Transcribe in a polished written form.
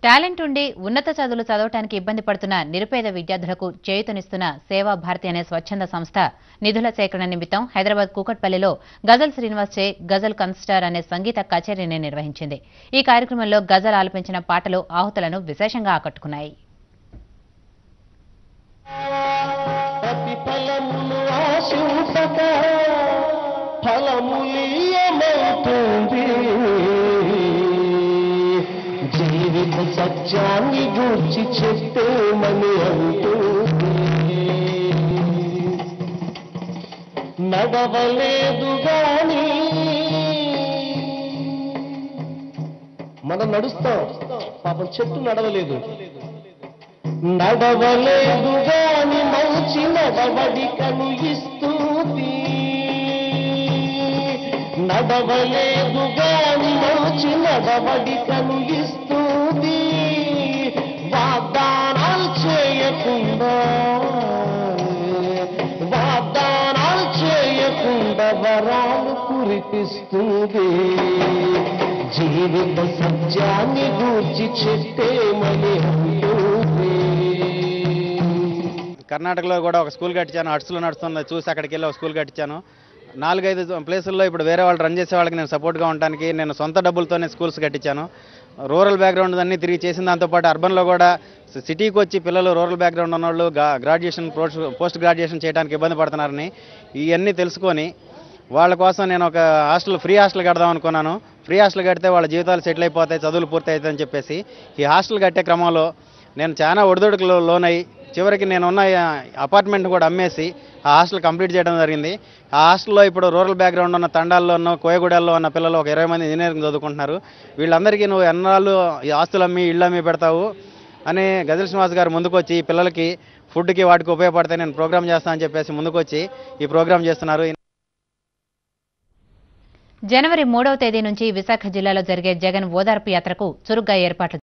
Talent ఉండి ఉన్నత చదువులు చదవడానికి ఇబ్బంది పడుతున్న నిరుపేద విద్యార్థులకు చేయూతనిస్తున్న సేవా భారతి అనే స్వచ్ఛంద సంస్థ నిధుల సేకరణ నిమిత్తం హైదరాబాద్ కూకట్పల్లిలో గజల్ శ్రీనివాస్ చే గజల్ కన్స్టార్ అనే సంగీత కచేరీని నిర్వహించింది. ఈ కార్యక్రమంలో గజల్ ఆలపించిన పాటలు ఆహుతులను విశేషంగా ఆకట్టుకున్నాయి. జీవిత సత్యాన్ని గూర్చి చెప్పేమని అంటూ నడవలేదు గాని మనం నడుస్తాం, పాపం చెట్టు నడవలేదు. నడవలేదు గాని మంచి నడవడికను ఇస్తుంది. నడవలేదు గాని మంచి నడవడికను ఇస్తుంది. వాగ్దానాలు చేయకుండా వరాలు కురిపిస్తుంది. జీవిత సత్యాన్ని గూర్చి చెప్పేమని అంటుంది. కర్ణాటకలో కూడా ఒక స్కూల్ కట్టించాను. అట్స్లో నడుస్తుంది చూసి అక్కడికి వెళ్ళి ఒక స్కూల్ కట్టించాను. 4-5 ప్లేసుల్లో ఇప్పుడు వేరే వాళ్ళు రన్ చేసే వాళ్ళకి నేను సపోర్ట్గా ఉండడానికి నేను సొంత డబ్బులతోనే స్కూల్స్ కట్టించాను. రూరల్ బ్యాక్గ్రౌండ్ అన్నీ తిరిగి చేసిన దాంతోపాటు అర్బన్లో కూడా సిటీకి వచ్చి పిల్లలు రూరల్ బ్యాక్గ్రౌండ్ ఉన్నవాళ్ళు గ్రాడ్యుయేషన్ పోస్ట్ గ్రాడ్యుయేషన్ చేయడానికి ఇబ్బంది పడుతున్నారని ఇవన్నీ తెలుసుకొని వాళ్ళ కోసం నేను ఒక ఫ్రీ హాస్టల్ కడదాం అనుకున్నాను. ఫ్రీ హాస్టల్ కడితే వాళ్ళ జీవితాలు సెటిల్ అయిపోతాయి, చదువులు పూర్తి అవుతాయని చెప్పేసి ఈ హాస్టల్ కట్టే క్రమంలో నేను చాలా ఒడిదొడుకులు లోనై చివరికి నేనున్న అపార్ట్మెంట్ కూడా అమ్మేసి ఆ హాస్టల్ కంప్లీట్ చేయడం జరిగింది. ఆ హాస్టల్లో ఇప్పుడు రూరల్ బ్యాక్గ్రౌండ్ ఉన్న తండాల్లోనూ కోయగూడల్లో ఉన్న పిల్లలు ఒక 20 మంది ఇంజనీరింగ్ చదువుకుంటున్నారు. వీళ్ళందరికీ నువ్వు ఎన్నాళ్ళు ఈ ఆస్తులు అమ్మి ఇళ్ళు అమ్మి పెడతావు అని గజల్ శ్రీనివాస్ గారు ముందుకొచ్చి పిల్లలకి ఫుడ్కి వాటికి ఉపయోగపడితే నేను ప్రోగ్రామ్ చేస్తానని చెప్పేసి ముందుకొచ్చి ఈ ప్రోగ్రామ్ చేస్తున్నారు. జనవరి 3వ తేదీ నుంచి విశాఖ జిల్లాలో జరిగే జగన్ ఓదార్పు యాత్రకు చురుగ్గా ఏర్పాట్లు